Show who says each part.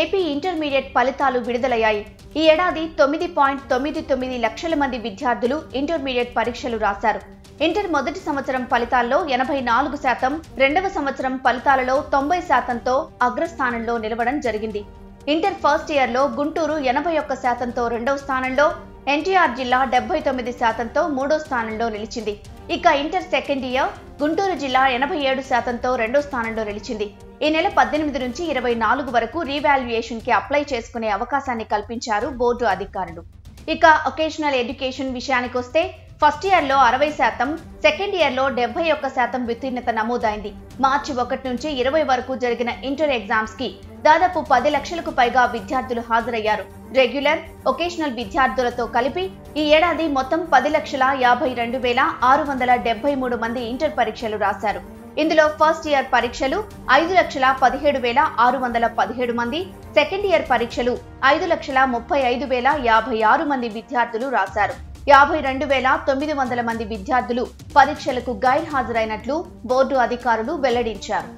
Speaker 1: AP intermediate ఫలితాలు విడుదలయ్యాయి. ఈ ఏడాది 9.99 లక్షల మంది విద్యార్థులు ఇంటర్మీడియట్ పరీక్షలు రాశారు. ఇంటర్ మొదటి సంవత్సరం ఫలితాల్లో 84%, రెండవ సంవత్సరం ఫలితాలలో 90%తో అగ్రస్థానంలో నిలవడం జరిగింది. ఇంటర్ ఫస్ట్ ఇయర్లో గుంటూరు 81%తో రెండవ స్థానంలో, ఎన్టీఆర్ జిల్లా 79%తో మూడో స్థానంలో నిలిచింది. ఇక ఇంటర్ సెకండ్ ఇయర్ గుంటూరు జిల్లా 87%తో రెండో స్థానంలో నిలిచింది. ఈ నెల 18 నుంచి 24 వరకు రీవాల్యుయేషన్ కి అప్లై చేసుకునే అవకాశాన్ని కల్పించారు బోర్డు అధికారులు. ఇక వొకేషనల్ ఎడ్యుకేషన్ విషయానికొస్తే ఫస్ట్ ఇయర్ లో 60%, సెకండ్ ఇయర్ లో 71% ఉత్తీర్ణత నమోదైంది. మార్చి 1 నుంచి 20 వరకు జరిగిన ఇంటర్ ఎగ్జామ్స్ కి దాదాపు 10 లక్షలకు పైగా విద్యార్థులు హాజరయ్యారు. రెగ్యులర్, వొకేషనల్ విద్యార్థులతో కలిపి ఈ ఏడాది మొత్తం 10,52,673 మంది ఇంటర్ పరీక్షలు రాశారు. ఇందులో ఫస్ట్ ఇయర్ పరీక్షలు 5,17,617 మంది, సెకండ్ ఇయర్ పరీక్షలు 5,35,056 మంది విద్యార్థులు రాశారు. 52,900 మంది విద్యార్థులు పరీక్షలకు గైర్ హాజరైనట్లు బోర్డు అధికారులు వెల్లడించారు.